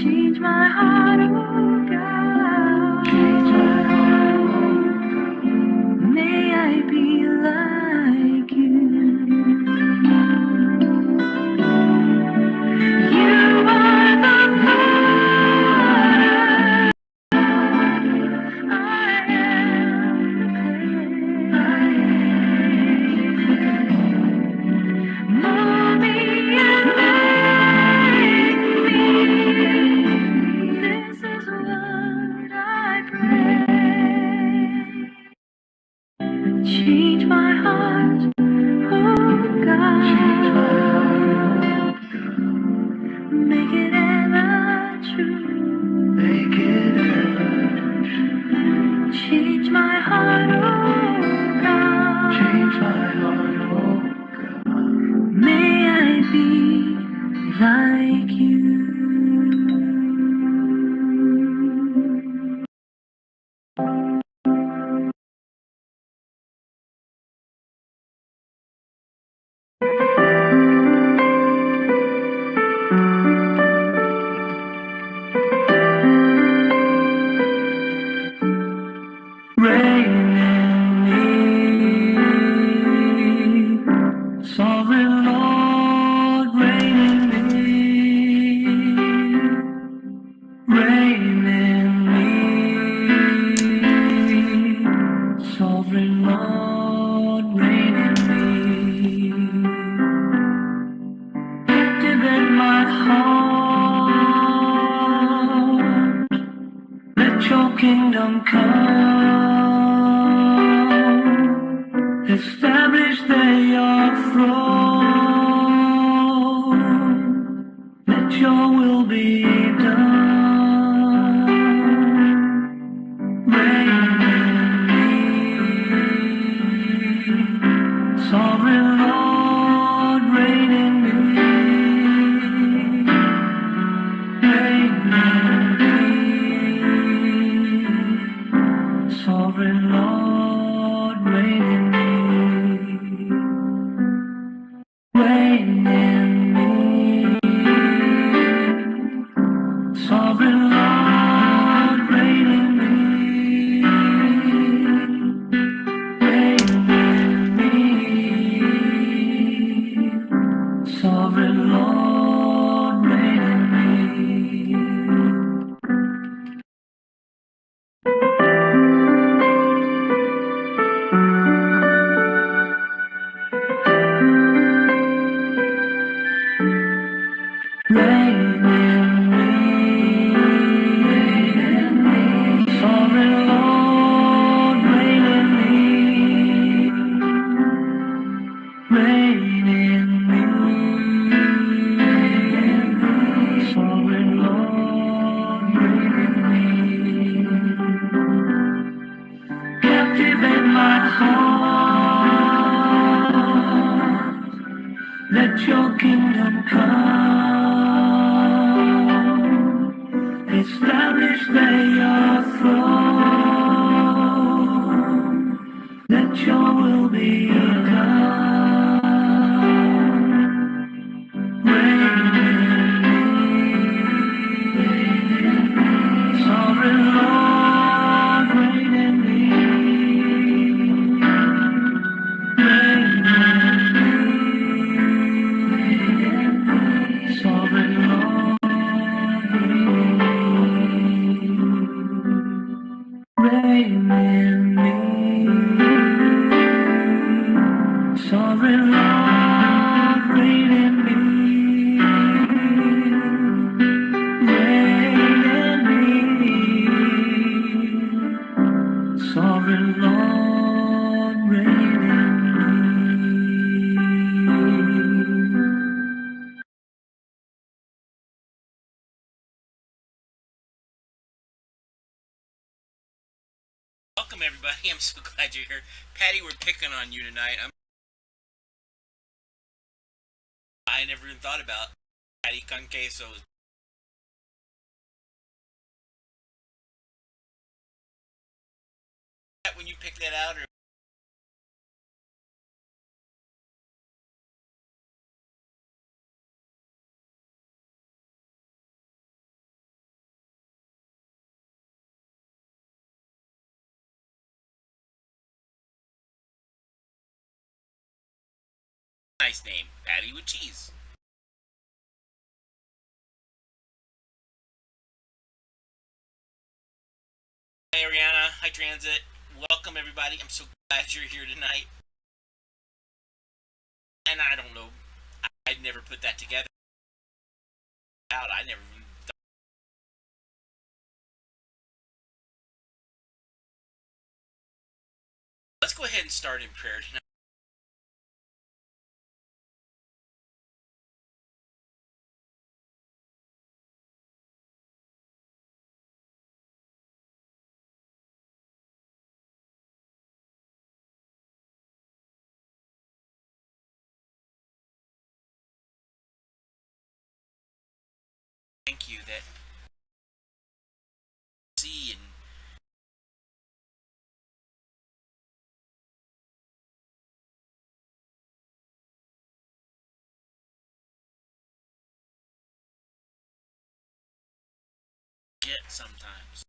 Change my heart, oh God. Change my heart, oh God. May I be like you. You are the potter. I am the clay. Mold me and make me. This is what I pray. Change my heart, oh God. Change my heart, oh God. Make it ever true. Make it ever true. Change my heart, oh God. Change my heart, oh God. May I be like you. Reign in me, sovereign Lord, reign in me. Reign in me, sovereign Lord, reign in me. Activate my heart, let your kingdom come. Establish there your throne. Let your will be done. Reign in me, sovereign Lord, reign in me. Reign in me, sovereign Lord, reign in me. Reign in me, sovereign Lord, reign in me. Reign in me, sovereign Lord, reign in me. Reign in me, sovereign Lord, reign in me. Reign in me, sovereign Lord, reign in me. Captivate my heart, let your kingdom come. Establish there your throne. Let your will be done. Reign in me, sovereign Lord, reign in me. Reign in me, sovereign Lord, reign in me. Sovereign Lord, reign in me. Reign in me. Sovereign Lord, reign in me. Welcome everybody. I'm so glad you're here. Patty, we're picking on you tonight. I never even thought about Patty con queso. When you picked that out, or nice name, Patty with Cheese. Hi, Ariana. Hi, Transit. Welcome, everybody. I'm so glad you're here tonight. And I don't know, I'd never put that together. I never even. Let's go ahead and start in prayer tonight. Thank you that see and get sometimes.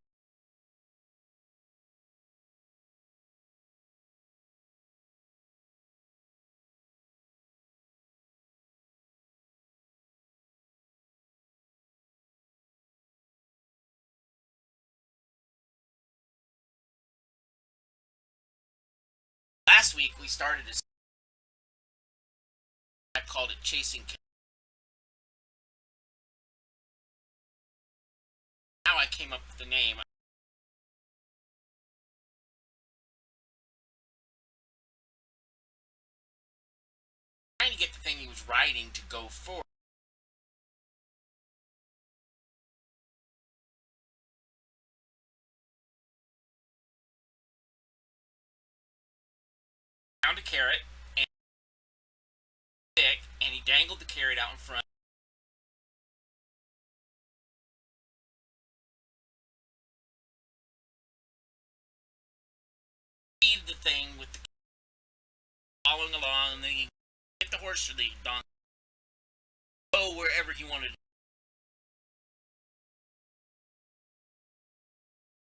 Last week we started a. I called it Chasing. How I came up with the name. Trying to get the thing he was writing to go forward. Found a carrot and stick, and he dangled the carrot out in front. Feed the thing with the following along, and then he hit the horse or the donkey. Go wherever he wanted.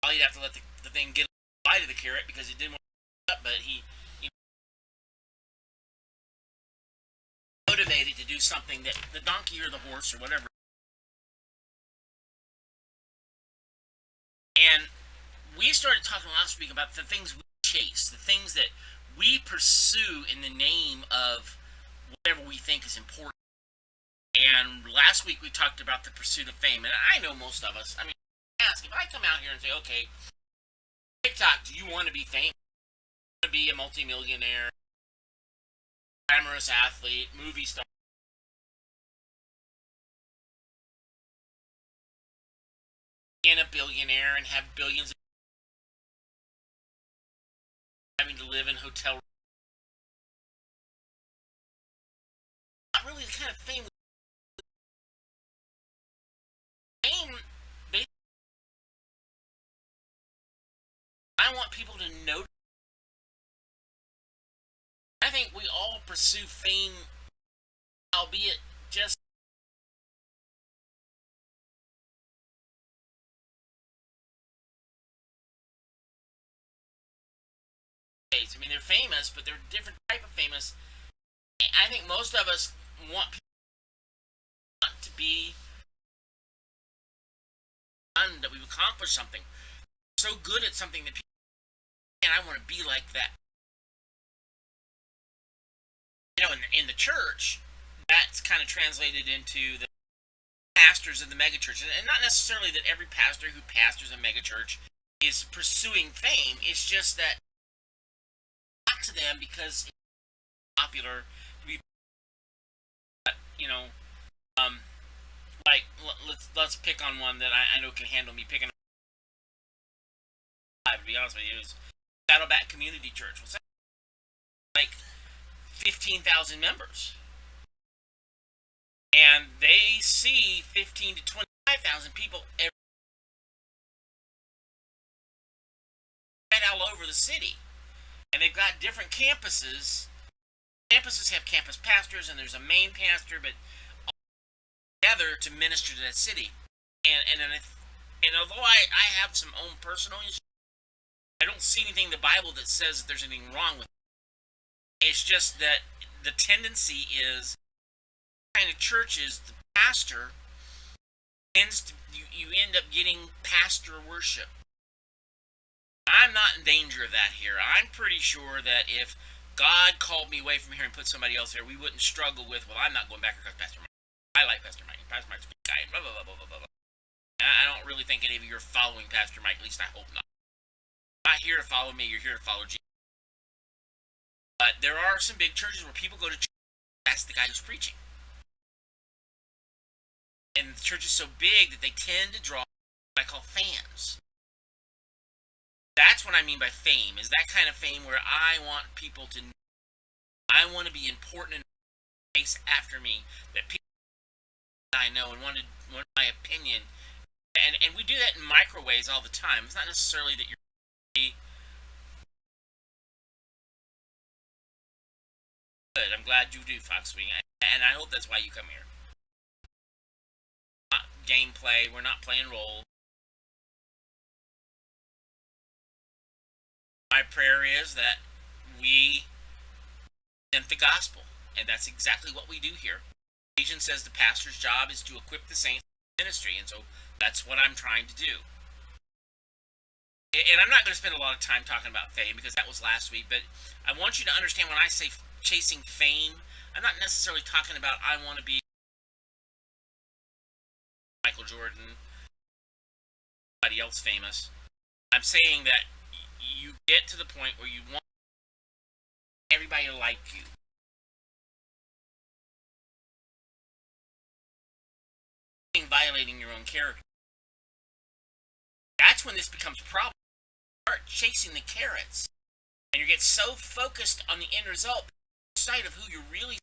Well, he'd have to let the thing get a bite of the carrot because he didn't want to up, but he motivated to do something that the donkey or the horse or whatever. And we started talking last week about the things we chase, the things that we pursue in the name of whatever we think is important. And last week we talked about the pursuit of fame. And I know most of us, I mean, ask if I come out here and say, okay, TikTok, do you want to be famous? Do you want to be a multimillionaire, glamorous athlete, movie star? And a billionaire and have billions of having to live in hotel rooms. Not really the kind of fame. Fame, I want people to know. I think we all pursue fame, albeit just. I mean, they're famous, but they're a different type of famous. I think most of us want to be done, that we've accomplished something. So good at something that people, and I want to be like that. You know, in the church, that's kind of translated into the pastors of the megachurch, and not necessarily that every pastor who pastors a megachurch is pursuing fame. It's just that not to them because it's popular to be, you know, um, like let's pick on one that I know can handle me picking. To be honest with you, is Saddleback Community Church. What's that? Like 15,000 members, and they see 15 to 25,000 people every right all over the city, and they've got different campuses. Campuses have campus pastors, and there's a main pastor, but all together to minister to that city. And although I have some own personal issues, I don't see anything in the Bible that says that there's anything wrong with it. It's just that the tendency is, kind of churches, the pastor tends to, you end up getting pastor worship. I'm not in danger of that here. I'm pretty sure that if God called me away from here and put somebody else there, we wouldn't struggle with, well, I'm not going back because Pastor Mike. I like Pastor Mike. Pastor Mike's a good guy. Blah, blah, blah, blah, blah, blah. I don't really think any of you are following Pastor Mike. At least I hope not. You're not here to follow me. You're here to follow Jesus. But there are some big churches where people go to church. That's the guy who's preaching. And the church is so big that they tend to draw what I call fans. That's what I mean by fame, is that kind of fame where I want people to know. I want to be important and chase after me, that people I know and want my opinion. And we do that in microwaves all the time. It's not necessarily that you're good. I'm glad you do, Foxwing. And I hope that's why you come here. Not gameplay. We're not playing role. My prayer is that we present the gospel. And that's exactly what we do here. Ephesians says the pastor's job is to equip the saints in ministry. And so that's what I'm trying to do. And I'm not going to spend a lot of time talking about fame because that was last week. But I want you to understand, when I say chasing fame, I'm not necessarily talking about I want to be Michael Jordan, somebody else famous. I'm saying that you get to the point where you want everybody to like you. Violating your own character. That's when this becomes a problem. You start chasing the carrots, and you get so focused on the end result, sight of who you're really.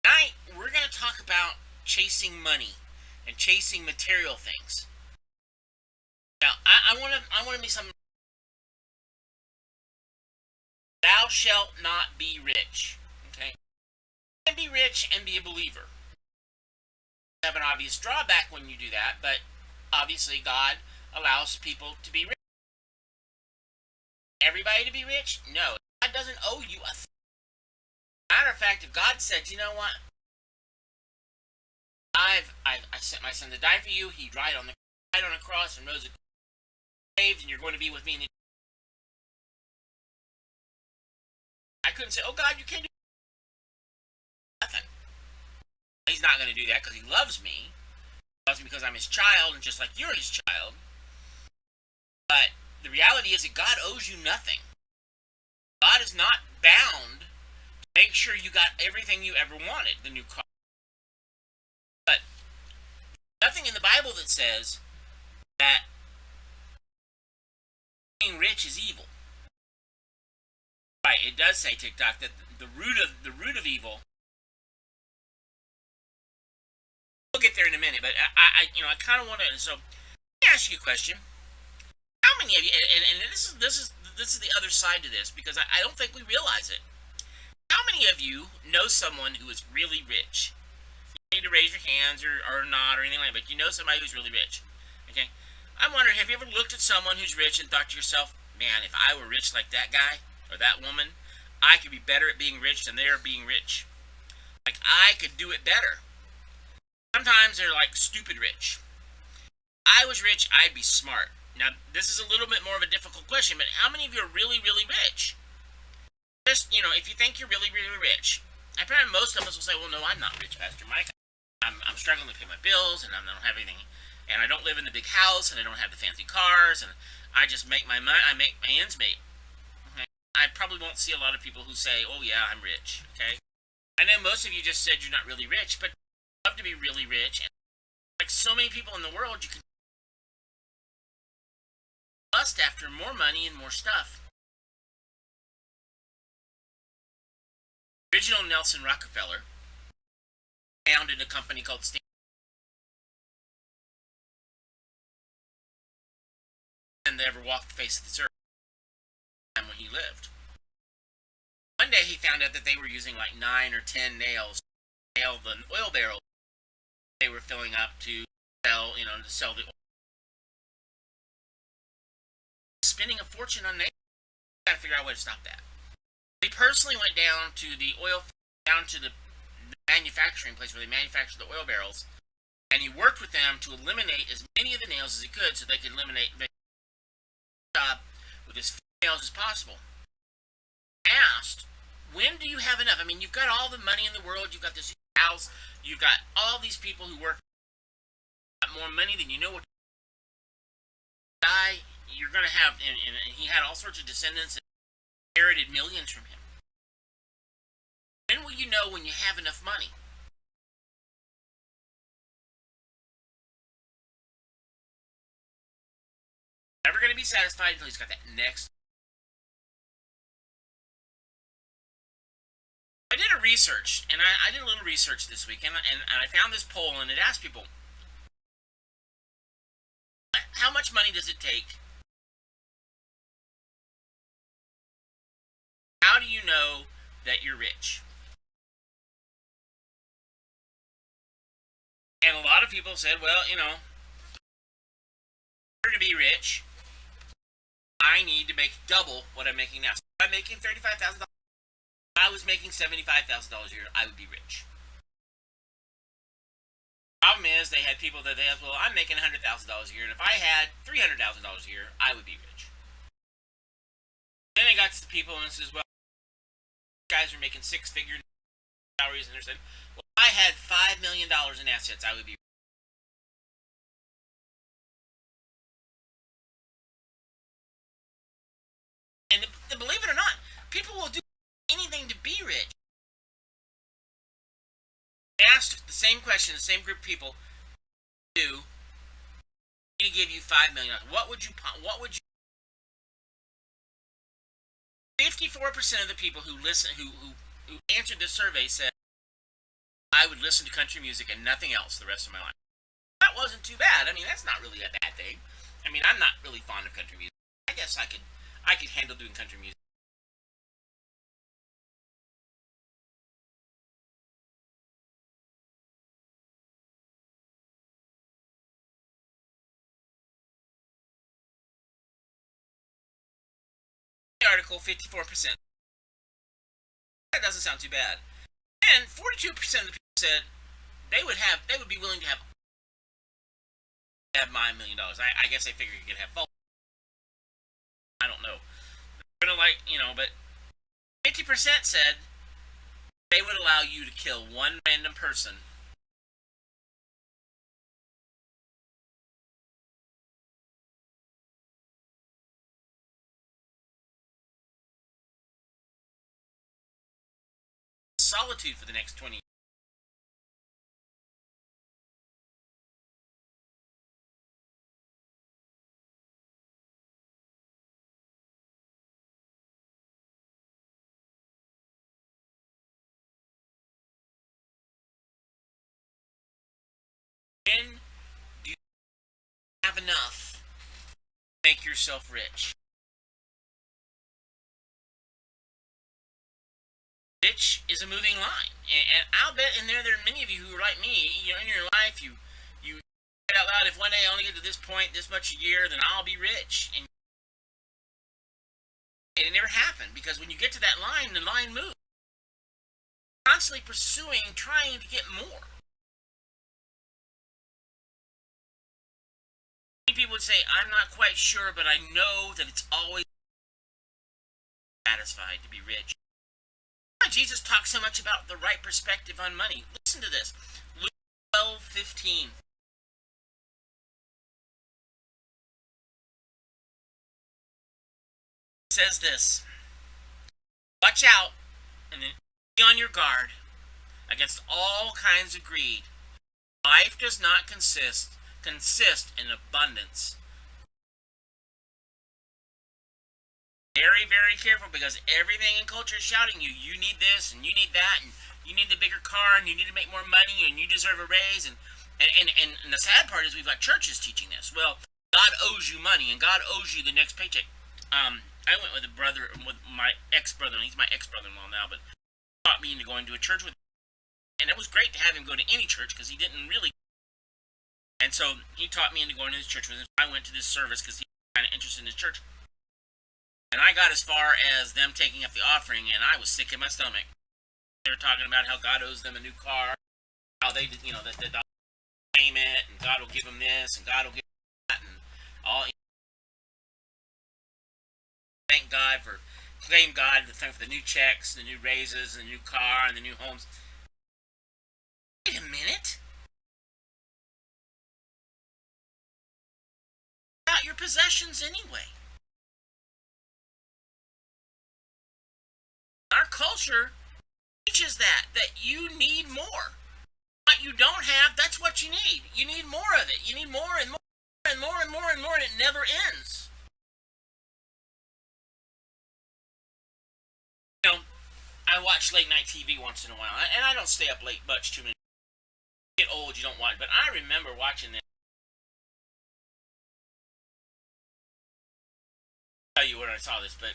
Tonight, we're going to talk about chasing money and chasing material things. Now, I want to be something. Thou shalt not be rich. Okay, you can be rich and be a believer. You have an obvious drawback when you do that, but obviously God allows people to be rich. Everybody to be rich? No, God doesn't owe you a thing. Matter of fact, if God said, you know what, I sent my son to die for you. He died on a cross and rose saved, and you're going to be with me. I couldn't say, oh God, you can't do nothing. He's not going to do that because he loves me. He loves me because I'm his child, and just like you're his child. But the reality is that God owes you nothing. God is not bound to make sure you got everything you ever wanted, the new car. But nothing in the Bible that says that being rich is evil. Right, it does say, TikTok, that the root of evil. We'll get there in a minute, but I kind of want to. So, let me ask you a question. How many of you? And this is the other side to this, because I don't think we realize it. How many of you know someone who is really rich? You need to raise your hands or not or anything like that, but you know somebody who's really rich. Okay, I'm wondering, have you ever looked at someone who's rich and thought to yourself, man, if I were rich like that guy or that woman, I could be better at being rich than they're being rich. Like, I could do it better. Sometimes they're like stupid rich. If I was rich, I'd be smart. Now, this is a little bit more of a difficult question, but how many of you are really, really rich? Just, if you think you're really, really rich, I probably most of us will say, well, no, I'm not rich, Pastor Mike. I'm struggling to pay my bills, and I don't have anything, and I don't live in the big house, and I don't have the fancy cars, and I just make my money, I make my ends meet. Okay? I probably won't see a lot of people who say, oh, yeah, I'm rich, okay? I know most of you just said you're not really rich, but you love to be really rich, and like so many people in the world, you can lust after more money and more stuff. Original Nelson Rockefeller founded a company called Stanford, and they ever walked the face of this earth when he lived. One day he found out that they were using like 9 or 10 nails to nail the oil barrel they were filling up to sell the oil. Spending a fortune on nails. You gotta figure out a way to stop that. He personally went down to the manufacturing place where they manufactured the oil barrels, and he worked with them to eliminate as many of the nails as he could, so they could eliminate the job with as few nails as possible. Asked, when do you have enough? I mean, you've got all the money in the world, you've got this house, you've got all these people who work more money than you know what to die. You're going to have, and he had all sorts of descendants and inherited millions from him. When will you know when you have enough money? Never going to be satisfied until he's got that next. I did a research, and I did a little research this week, and I found this poll, and it asked people, how much money does it take? How do you know that you're rich? And a lot of people said, well, in order to be rich, I need to make double what I'm making now. So if I'm making $35,000, if I was making $75,000 a year, I would be rich. Problem is, they had people that well, I'm making $100,000 a year, and if I had $300,000 a year, I would be rich. Then they got to the people and says, well, guys are making six-figure salaries, and they're saying, well, if I had $5 million in assets, I would be rich. And believe it or not, people will do anything to be rich. They asked the same question, the same group of people, do to give you $5 million. What would you 54% of the people who answered this survey said, I would listen to country music and nothing else the rest of my life. That wasn't too bad. I mean, that's not really a bad thing. I mean, I'm not really fond of country music. I guess I could handle doing country music. The article, 54%. That doesn't sound too bad. And 42% of the people said they would be willing to have my $1 million. I guess they figured you could have both. I don't know. They're gonna but 50% said they would allow you to kill one random person solitude for the next 20 years. When do you have enough to make yourself rich? Rich is a moving line, and I'll bet in there are many of you who are like me. In your life, you get out loud. If one day I only get to this point, this much a year, then I'll be rich. And it never happened, because when you get to that line, the line moves. Constantly pursuing, trying to get more. Many people would say, I'm not quite sure, but I know that it's always satisfied to be rich. Why Jesus talks so much about the right perspective on money? Listen to this. Luke 12:15. It says this. Watch out and be on your guard against all kinds of greed. Life does not consist in abundance. Very, very careful, because everything in culture is shouting you need this and you need that, and you need the bigger car, and you need to make more money, and you deserve a raise. And the sad part is we've got churches teaching this. Well, God owes you money, and God owes you the next paycheck. I went with my ex-brother, and he's my ex-brother-in-law now, but he taught me into going to a church with him. And it was great to have him go to any church, because he didn't really. And so he taught me into going to this church with him. I went to this service because he was kind of interested in his church. And I got as far as them taking up the offering, and I was sick in my stomach. They were talking about how God owes them a new car, how they did, that they'll claim it, and God will give them this, and God will give them that, and all. Thank God for, claim God for the new checks, the new raises, the new car, and the new homes. Wait a minute. About your possessions anyway. Our culture teaches that you need more. What you don't have, that's what you need. You need more of it. You need more and more and more and more and more, and it never ends. You know, I watch late night TV once in a while, and I don't stay up late much. Too many. You get old, you don't watch. But I remember watching this. I'll tell you where I saw this, but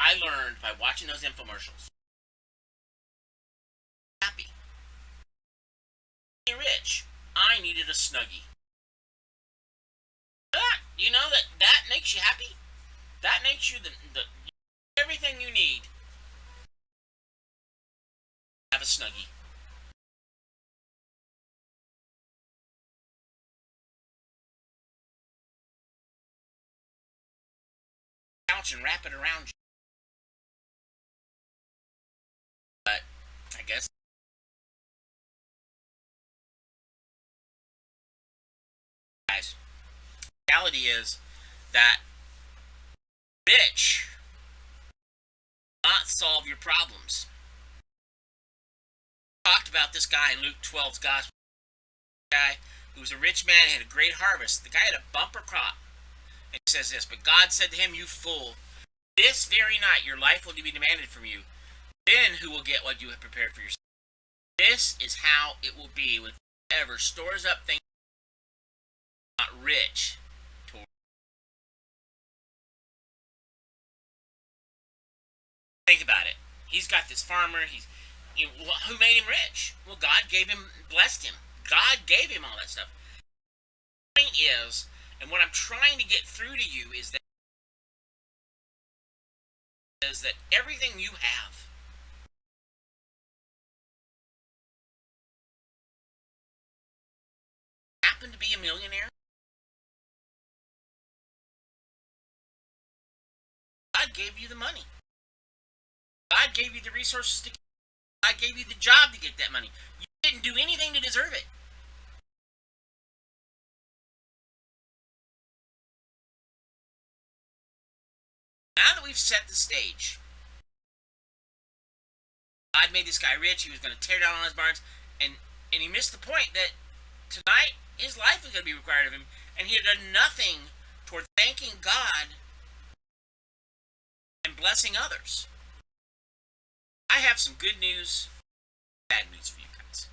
I learned by watching those infomercials. Happy, rich. I needed a snuggie. That that makes you happy. That makes you the everything you need. Have a snuggie. Couch and wrap it around you. But I guess, guys, the reality is that rich not solve your problems. We talked about this guy in Luke 12's gospel. Guy who was a rich man, had a great harvest. The guy had a bumper crop. And he says this, but God said to him, you fool, this very night your life will be demanded from you. Then who will get what you have prepared for yourself? This is how it will be with whoever stores up things not rich. Think about it. He's got this farmer. Who made him rich? Well, God gave him, blessed him. God gave him all that stuff. The point is, and what I'm trying to get through to you is that everything you have happen to be a millionaire. God gave you the money. God gave you the resources to get it. God gave you the job to get that money. You didn't do anything to deserve it. Now that we've set the stage, God made this guy rich. He was going to tear down all his barns, and he missed the point that tonight his life was going to be required of him, and he had done nothing toward thanking God and blessing others. I have some good news, bad news for you guys.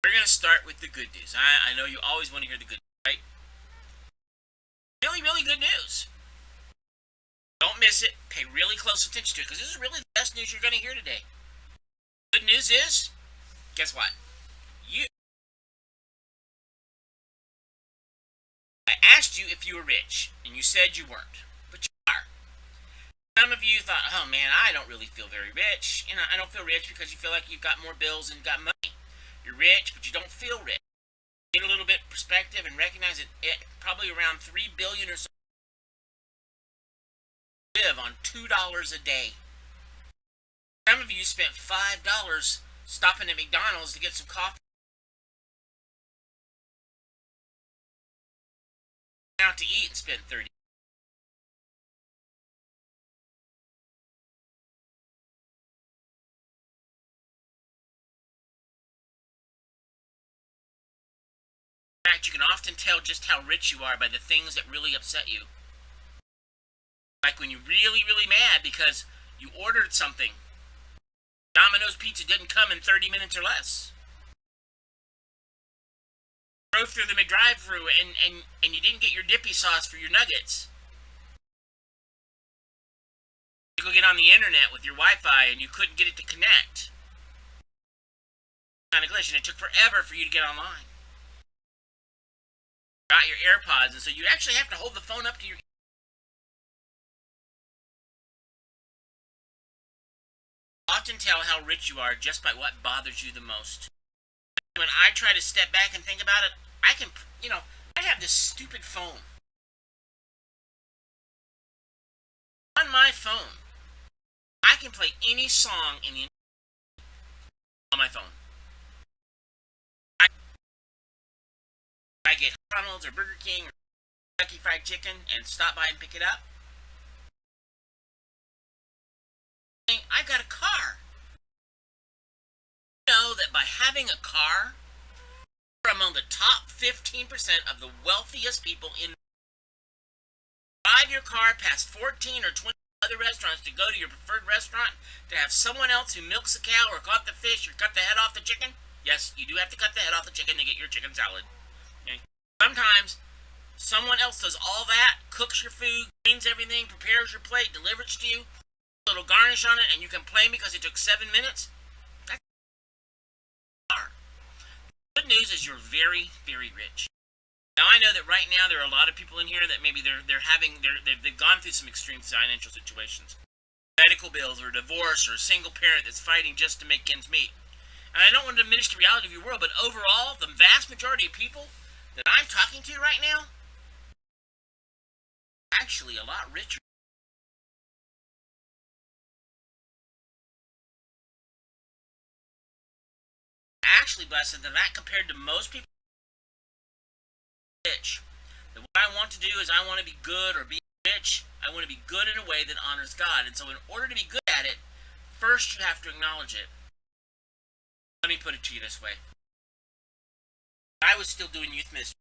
We're going to start with the good news. I know you always want to hear the good news, right? Really, really good news. Don't miss it. Pay really close attention to it, because this is really the best news you're going to hear today. Good news is, guess what? I asked you if you were rich, and you said you weren't, but you are. Some of you thought, oh man, I don't really feel very rich. I don't feel rich because you feel like you've got more bills and got money. You're rich, but you don't feel rich. Get a little bit of perspective and recognize that probably around 3 billion or so live on $2 a day. Some of you spent $5 stopping at McDonald's to get some coffee. Out to eat and spent 30. In fact, you can often tell just how rich you are by the things that really upset you. Like when you're really, really mad because you ordered something. Domino's pizza didn't come in 30 minutes or less. Drove through the McDrive-thru and you didn't get your dippy sauce for your nuggets. You go get on the internet with your Wi-Fi and you couldn't get it to connect. Kind of glitch, and it took forever for you to get online. Got your AirPods, and so you actually have to hold the phone up to your Often tell how rich you are just by what bothers you the most. When I try to step back and think about it, I can, I have this stupid phone. On my phone, I can play any song on my phone. I get McDonald's or Burger King or Kentucky Fried Chicken and stop by and pick it up. I got a car. You know that by having a car, we're among the top 15% of the wealthiest people in. Drive your car past 14 or 20 other restaurants to go to your preferred restaurant to have someone else who milks a cow or caught the fish or cut the head off the chicken. Yes, you do have to cut the head off the chicken to get your chicken salad. Okay? Sometimes someone else does all that, cooks your food, cleans everything, prepares your plate, delivers it to you, a little garnish on it, and you complain because it took 7 minutes. That's car. Good news is you're very, very rich. Now I know that right now there are a lot of people in here that maybe they've gone through some extreme financial situations, medical bills or divorce or a single parent that's fighting just to make ends meet. And I don't want to diminish the reality of your world, but overall, the vast majority of people that I'm talking to right now are actually a lot richer. Actually blessed than that compared to most people. Rich. And what I want to do is I want to be good or be rich. I want to be good in a way that honors God. And so in order to be good at it, first you have to acknowledge it. Let me put it to you this way. I was still doing youth ministry.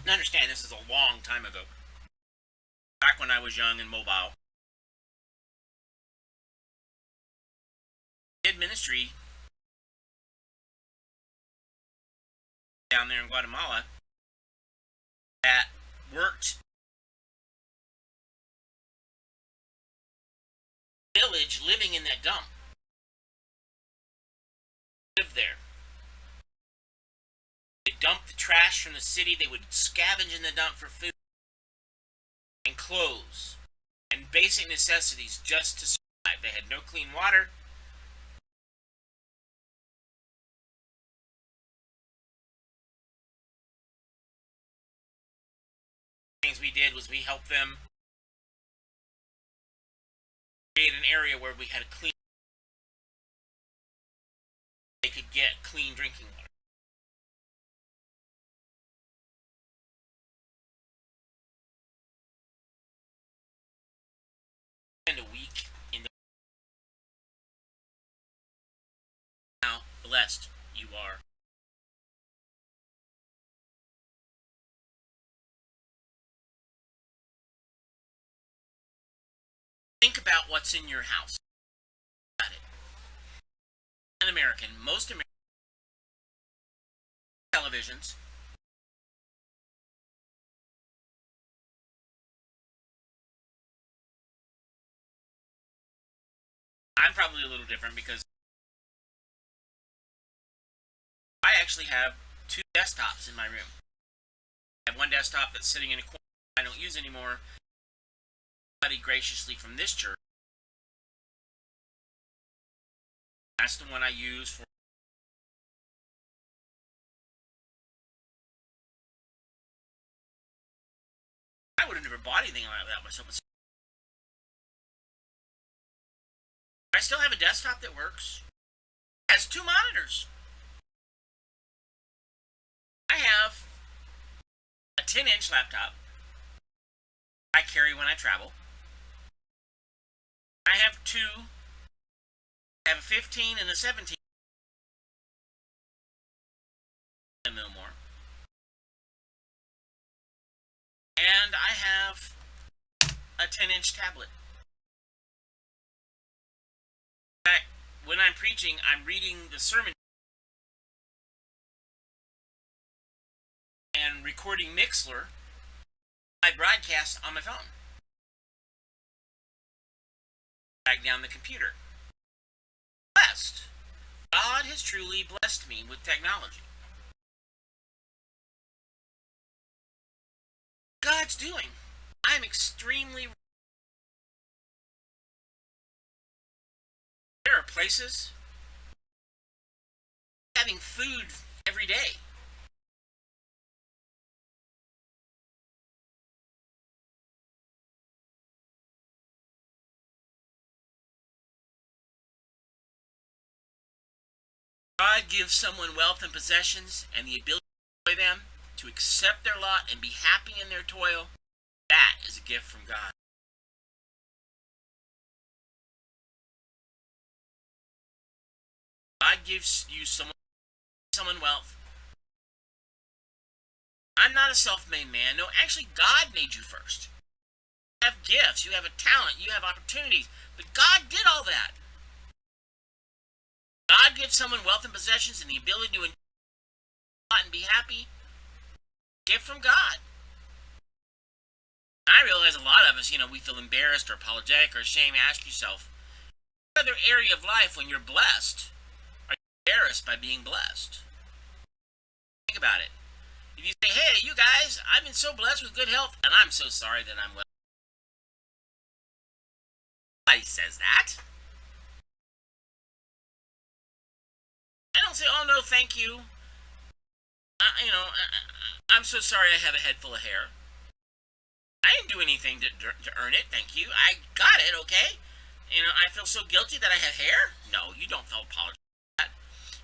Now understand, this is a long time ago. Back when I was young and mobile. I did ministry down there in Guatemala that worked village living in that dump. Lived there. They dumped the trash from the city. They would scavenge in the dump for food and clothes and basic necessities just to survive. They had no clean water. Things we did was we helped them create an area where we had a clean, they could get clean drinking water. Spend a week in the how blessed you are. Think about what's in your house. Got it. An American, most American televisions, I'm probably a little different because I actually have 2 desktops in my room. I have one desktop that's sitting in a corner I don't use anymore. Somebody graciously from this church. That's the one I use for. I would have never bought anything like that myself. I still have a desktop that works. It has 2 monitors. I have a 10-inch laptop I carry when I travel. I have 2. I have a 15 and a 17. No more. And I have a 10-inch tablet. In fact, when I'm preaching, I'm reading the sermon and recording Mixler. I broadcast on my phone. Back down the computer. Blessed. God has truly blessed me with technology. God's doing. I'm extremely. There are places having food every day. God gives someone wealth and possessions and the ability to enjoy them, to accept their lot and be happy in their toil. That is a gift from God. God gives you someone wealth. I'm not a self-made man. No, actually, God made you first. You have gifts, you have a talent, you have opportunities, but God did all that. God gives someone wealth and possessions and the ability to enjoy and be happy. Gift from God. I realize a lot of us, we feel embarrassed or apologetic or ashamed. Ask yourself, what other area of life when you're blessed are you embarrassed by being blessed? Think about it. If you say, hey, you guys, I've been so blessed with good health, and I'm so sorry that I'm well. Nobody says that. I don't say, oh no, thank you. I'm so sorry I have a head full of hair. I didn't do anything to earn it, thank you. I got it, okay? I feel so guilty that I have hair? No, you don't feel apology for that.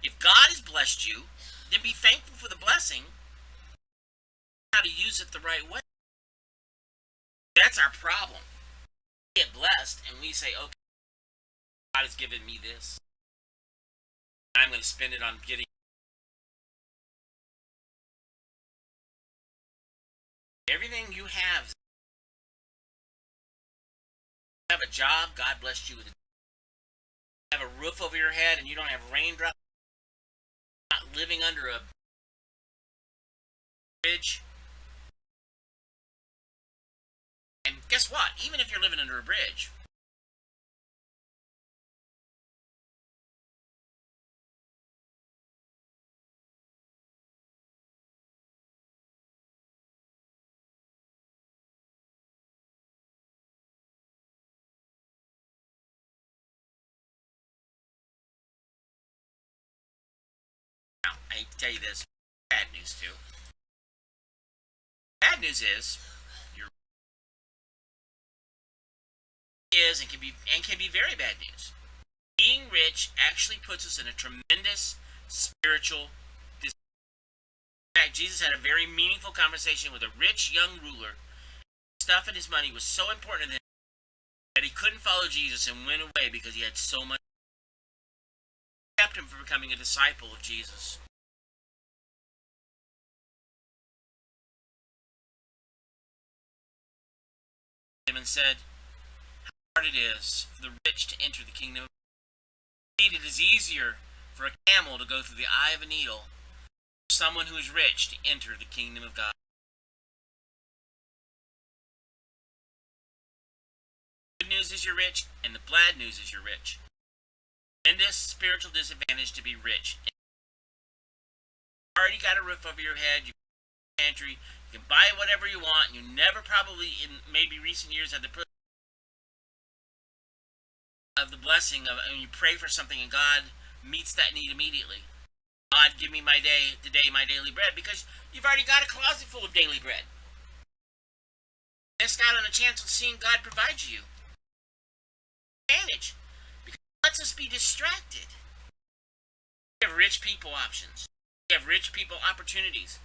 If God has blessed you, then be thankful for the blessing. How to use it the right way. That's our problem. We get blessed and we say, okay, God has given me this. I'm going to spend it on getting everything you have. You have a job, God blessed you with it. You have a roof over your head and you don't have raindrops. Not living under a bridge. And guess what? Even if you're living under a bridge, now, I hate to tell you this, bad news too. Bad news is you're is and can be very bad news. Being rich actually puts us in a tremendous spiritual. In fact, Jesus had a very meaningful conversation with a rich young ruler. Stuff and his money was so important to him that he couldn't follow Jesus and went away because he had so much. It kept him from becoming a disciple of Jesus. And said, "How hard it is for the rich to enter the kingdom. Indeed, it is easier for a camel to go through the eye of a needle, for someone who is rich to enter the kingdom of God." The good news is you're rich, and the bad news is you're rich. Tremendous spiritual disadvantage to be rich. You already got a roof over your head, you have a pantry, you can buy whatever you want, and you never probably in maybe recent years had the privilege of the blessing of when you pray for something and God meets that need immediately. God, give me today my daily bread, because you've already got a closet full of daily bread. Missed out on a chance of seeing God provide you. Advantage, because it lets us be distracted. We have rich people options. We have rich people opportunities.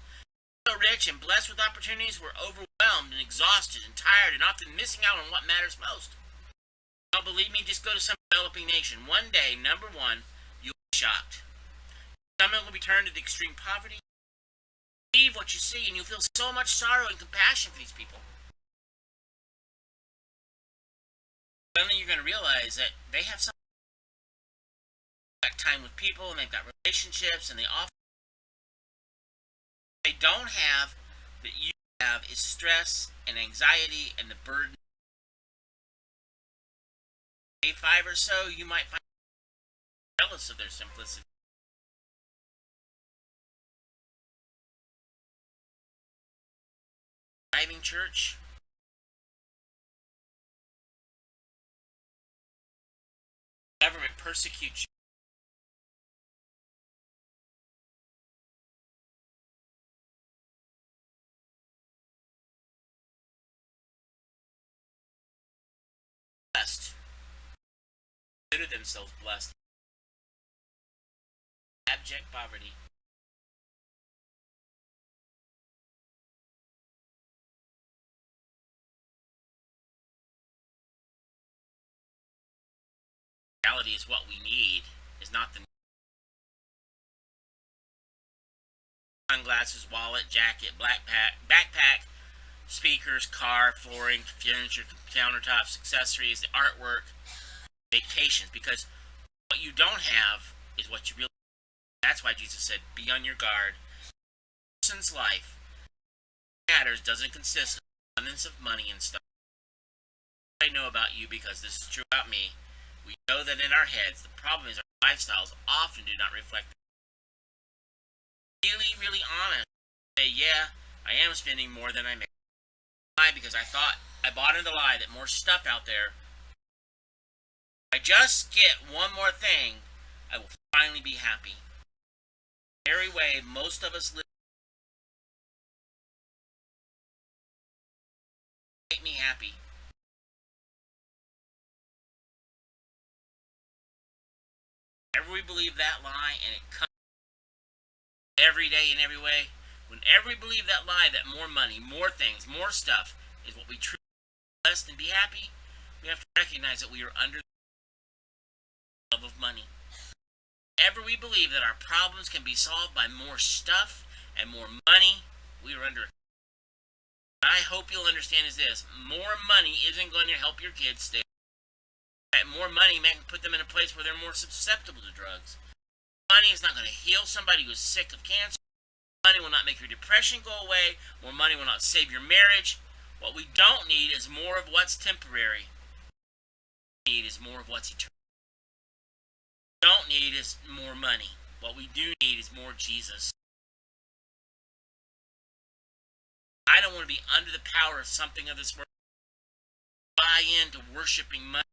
So rich and blessed with opportunities, we're overwhelmed and exhausted and tired and often missing out on what matters most. Don't believe me? Just go to some developing nation. One day, number one, you'll be shocked. Someone will be turned to the extreme poverty. Believe what you see, and you'll feel so much sorrow and compassion for these people. Suddenly, you're going to realize that they have some time with people, and they've got relationships, and they don't have that you have is stress and anxiety and the burden. Day 5 or so, you might find jealous of their simplicity. Thriving church, government persecutes you, blessed, consider themselves blessed. Abject poverty. Reality is what we need, is not the sunglasses, wallet, jacket, backpack, speakers, car, flooring, furniture, countertops, accessories, the artwork, vacations. Because what you don't have is what you really. That's why Jesus said, "Be on your guard." A person's life matters doesn't consist of abundance of money and stuff. I know about you because this is true about me. We know that in our heads, the problem is our lifestyles often do not reflect. Really honest. Say, yeah, I am spending more than I make. Why? Because I bought into the lie that more stuff out there. If I just get one more thing, I will finally be happy. The very way most of us live make me happy. Whenever we believe that lie, and it comes every day in every way, whenever we believe that lie that more money, more things, more stuff is what we truly blessed and be happy, we have to recognize that we are under the love of money. Whenever we believe that our problems can be solved by more stuff and more money, we are under. What I hope you'll understand is this: more money isn't going to help your kids stay. More money may put them in a place where they're more susceptible to drugs. Money is not going to heal somebody who is sick of cancer. Money will not make your depression go away. More money will not save your marriage. What we don't need is more of what's temporary. What we need is more of what's eternal. What we don't need is more money. What we do need is more Jesus. I don't want to be under the power of something of this world. Buy into worshiping money.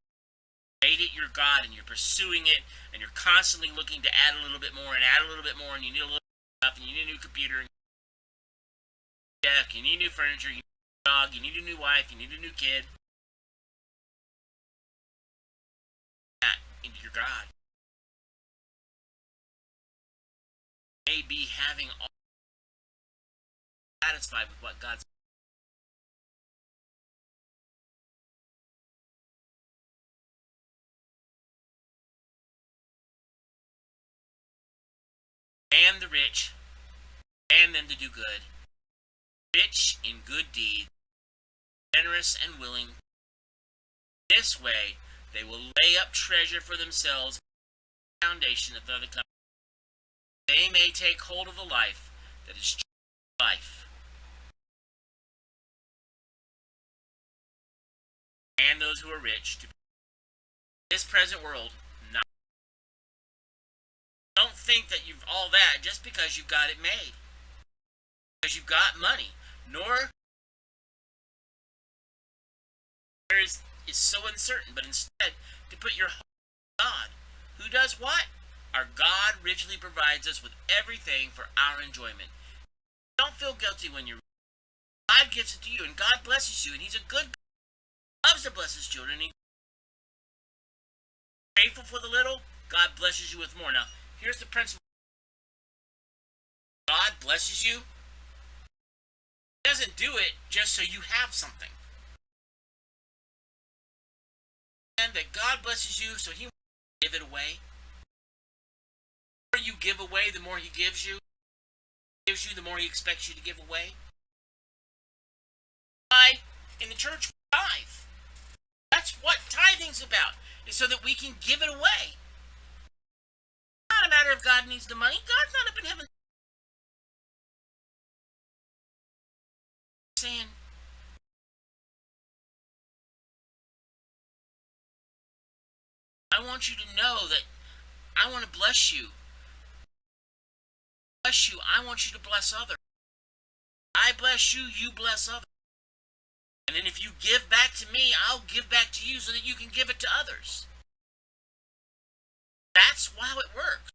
Made it your God, and you're pursuing it, and you're constantly looking to add a little bit more and add a little bit more, and you need a little stuff, and you need a new computer, and deck, you need new furniture, you need a dog, you need a new wife, you need a new kid. That into your God. You may be having all satisfied with what God's and the rich, and them to do good, rich in good deeds, generous and willing. This way, they will lay up treasure for themselves at the foundation of the other company. They may take hold of the life that is true life. And those who are rich to this present world. Not, don't think that you've all that just because you've got it made, because you've got money. Nor is so uncertain, but instead to put your hope in God, who does what? Our God richly provides us with everything for our enjoyment. Don't feel guilty when you're. God gives it to you, and God blesses you, and He's a good God. Loves to bless His children. He's grateful for the little. God blesses you with more. Now, here's the principle. God blesses you. He doesn't do it just so you have something. And that God blesses you so He wants to give it away. The more you give away, the more He gives you. He gives you, the more He expects you to give away. Why in the church we tithe? That's what tithing's about. Is so that we can give it away. It's not a matter of God needs the money. God's not up in heaven saying, I want you to know that I want to bless you. Bless you. I want you to bless others. I bless you, you bless others. And then if you give back to me, I'll give back to you so that you can give it to others. That's how it works.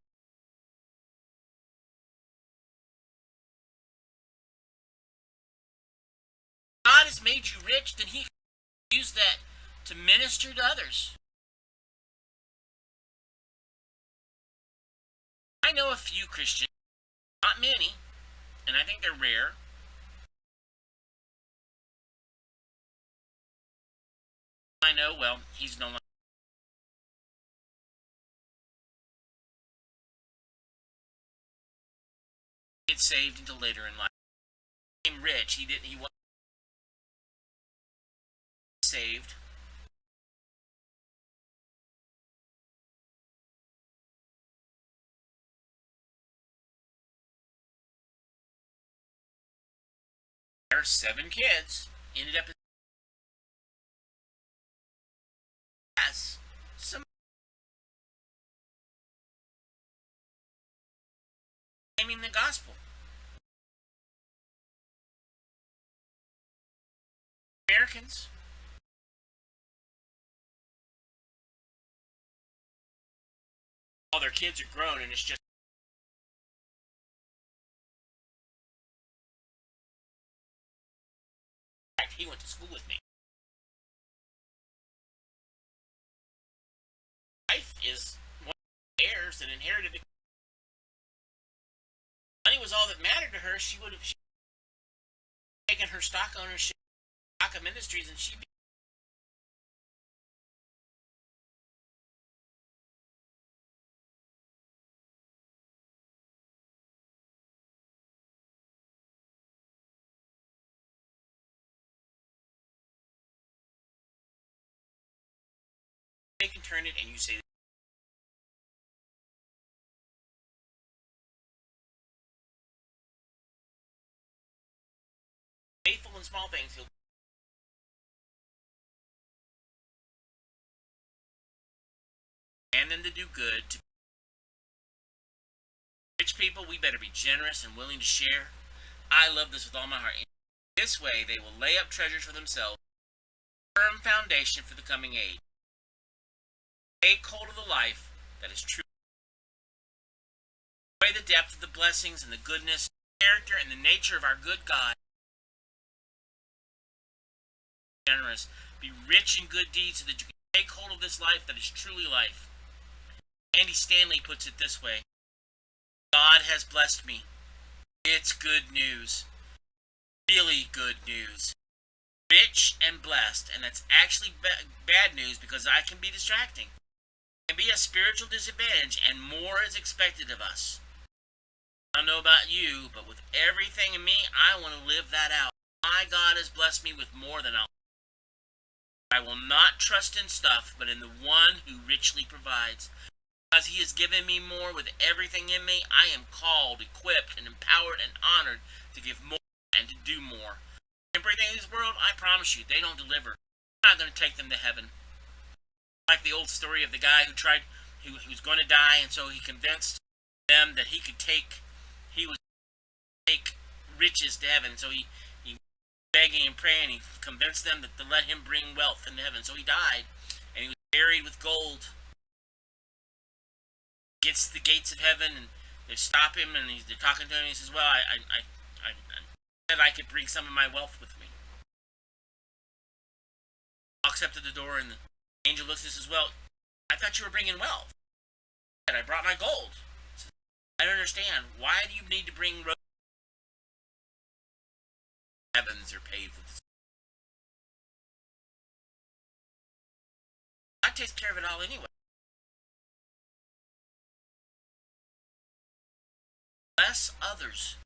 God has made you rich, then he can use that to minister to others. I know a few Christians, not many, and I think they're rare. I know, well, he's no longer get saved until later in life. He became rich. He wasn't saved. There are 7 kids. Ended up as some claiming the gospel. Americans, all their kids are grown, and it's just he went to school with me. Wife is one of the heirs that inherited the money was all that mattered to her. She would have taken her stock ownership, stock of ministries, and she'd be they can turn it, and you say faithful in small things. He'll and them to do good. To rich people, we better be generous and willing to share. I love this with all my heart. In this way, they will lay up treasures for themselves, a firm foundation for the coming age. Take hold of the life that is true. Enjoy the depth of the blessings and the goodness, character, and the nature of our good God. Generous, be rich in good deeds so that you can take hold of this life that is truly life. Andy Stanley puts it this way: God has blessed me. It's good news. Really good news. Rich and blessed, and that's actually bad news because I can be distracting. It can be a spiritual disadvantage, and more is expected of us. I don't know about you, but with everything in me, I want to live that out. My God has blessed me with more than I will not trust in stuff, but in the one who richly provides. Because he has given me more with everything in me, I am called, equipped, and empowered and honored to give more and to do more. Temporary things in this world, I promise you, they don't deliver. I'm not going to take them to heaven. Like the old story of the guy who was going to die, and so he convinced them that he would take riches to heaven. So he begging and praying, he convinced them that to let him bring wealth into heaven. So he died, and he was buried with gold. Gets to the gates of heaven, and they stop him, and they're talking to him, and he says, well, I said I could bring some of my wealth with me. Walks up to the door, and the angel looks and says, well, I thought you were bringing wealth. I brought my gold. Says, I don't understand. Why do you need to bring heavens are paved with this? God takes care of it all anyway. Bless others.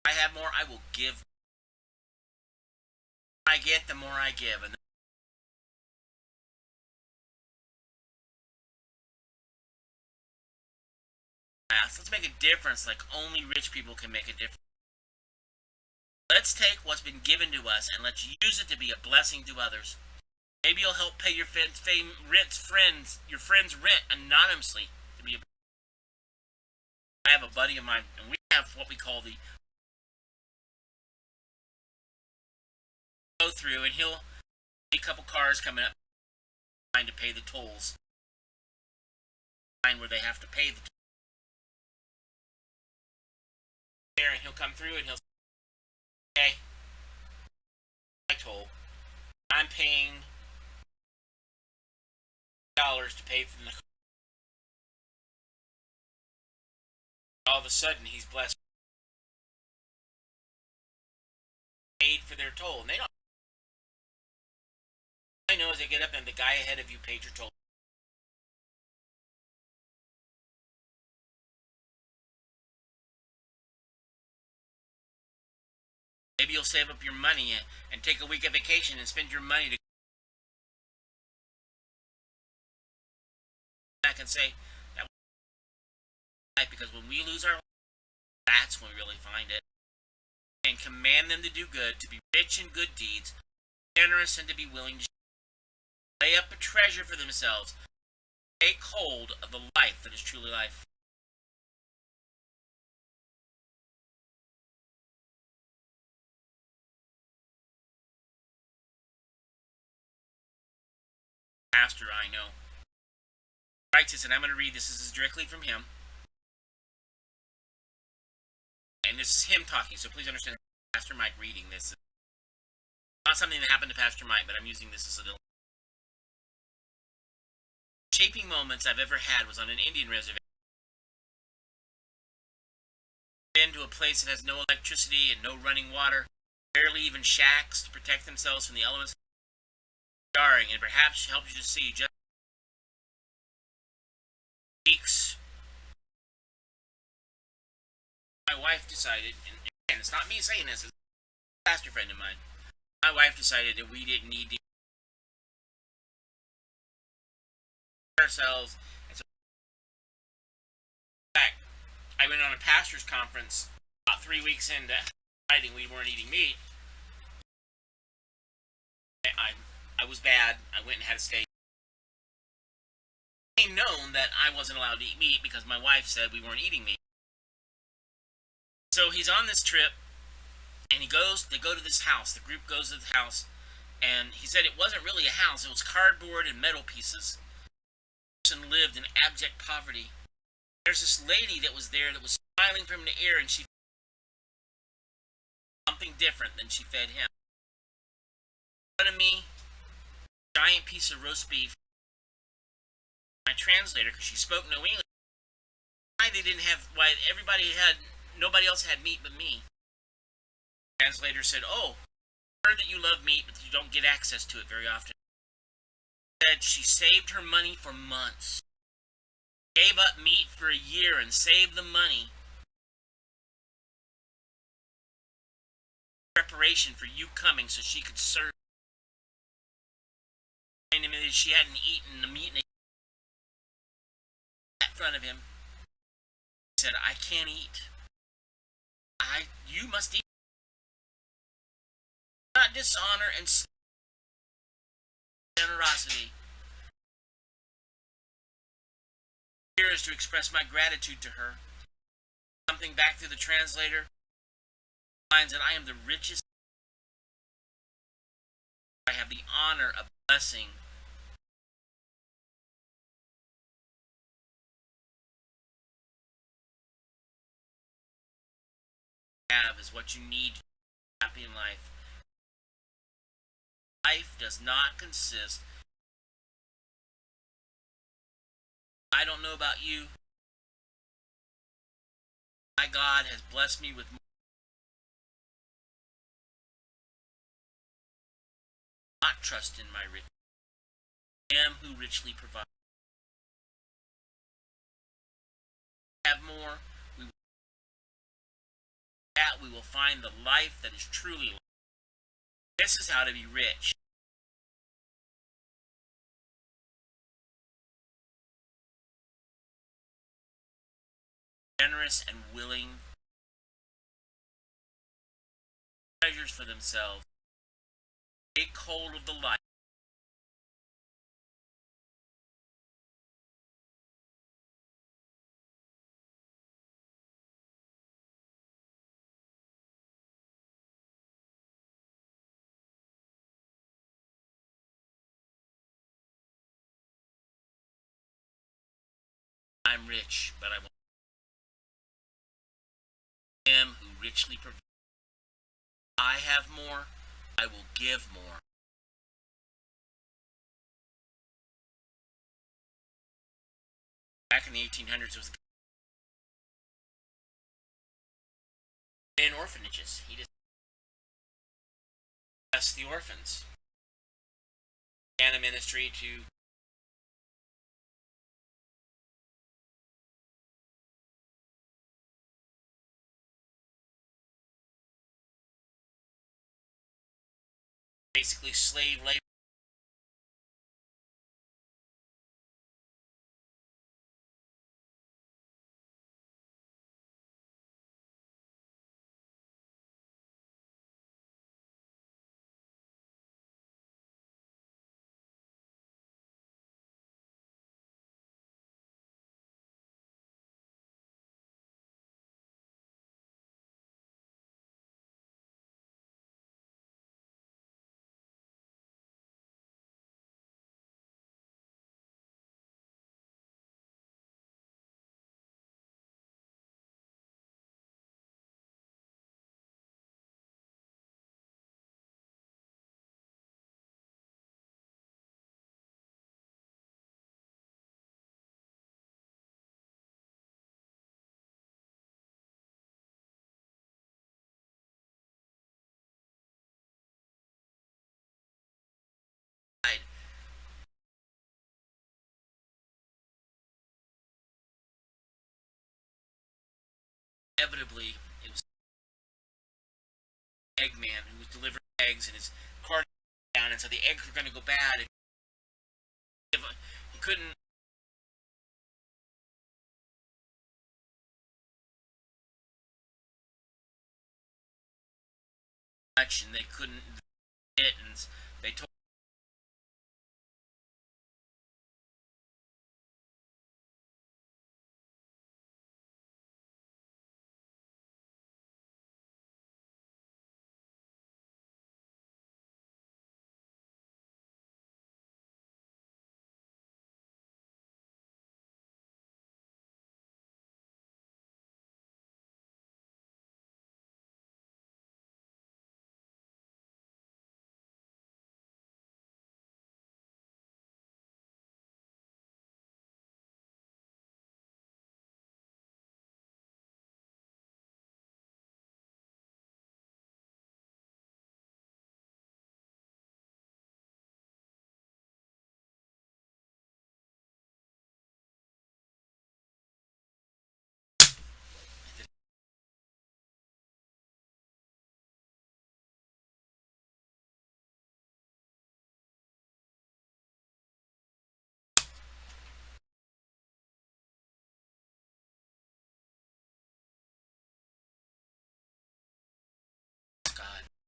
I have more, I will give. The more I get, the more I give. And let's make a difference like only rich people can make a difference. Let's take what's been given to us and let's use it to be a blessing to others. Maybe you'll help pay your friends' rent anonymously. I have a buddy of mine, and we have what we call the go through, and he'll see a couple cars coming up trying to pay the tolls, where they have to pay the toll there, and he'll come through and he'll say, okay, my toll, I'm paying dollars to pay for the car. All of a sudden, he's blessed, paid for their toll, and they don't. All I know is they get up and the guy ahead of you paid your toll. Maybe you'll save up your money and take a week of vacation and spend your money to come back and say that was life, because when we lose our life, that's when we really find it. And command them to do good, to be rich in good deeds, generous, and to be willing to lay up a treasure for themselves. Take hold of the life that is truly life. Pastor I know writes this, and I'm going to read this. This is directly from him. And this is him talking, so please understand Pastor Mike reading this. It's not something that happened to Pastor Mike, but I'm using this as a little. Shaping moments I've ever had was on an Indian reservation. Been to a place that has no electricity and no running water, barely even shacks to protect themselves from the elements. Jarring, and perhaps helps you to see just weeks. My wife decided, and again, it's not me saying this, it's a pastor friend of mine. My wife decided that we didn't need to ourselves. And so, in fact, I went on a pastor's conference about 3 weeks into deciding we weren't eating meat. I was bad. I went and had a steak. It became known that I wasn't allowed to eat meat because my wife said we weren't eating meat. So he's on this trip, and they go to this house. The group goes to the house, and he said it wasn't really a house. It was cardboard and metal pieces. The person lived in abject poverty. There's this lady that was there that was smiling from the ear, and she fed something different than she fed him. In front of me, a giant piece of roast beef. My translator, because she spoke no English, why nobody else had meat but me. The translator said, "Oh, I heard that you love meat, but you don't get access to it very often." She said she saved her money for months, gave up meat for a year, and saved the money in preparation for you coming so she could serve. And she hadn't eaten the meat in front of him. He said, "I can't eat. You must eat. Not dishonor and generosity. Here is to express my gratitude to her." Something back through the translator finds that I am the richest. I have the honor of blessing. Have is what you need to be happy in life. Life does not consist. I don't know about you. My God has blessed me with more. Not trust in my riches. I am who richly provides. Have more. We will find the life that is truly life. This is how to be rich. Generous and willing. Treasures for themselves. Take hold of the life. I'm rich, but I want him who richly provides. I have more, I will give more. Back in the 1800s, it was in orphanages. He just blessed the orphans. Began a ministry to basically slave labor. Inevitably, it was the Eggman who was delivering eggs, and his cart down, and so the eggs were going to go bad. He couldn't much, and they couldn't it, and they told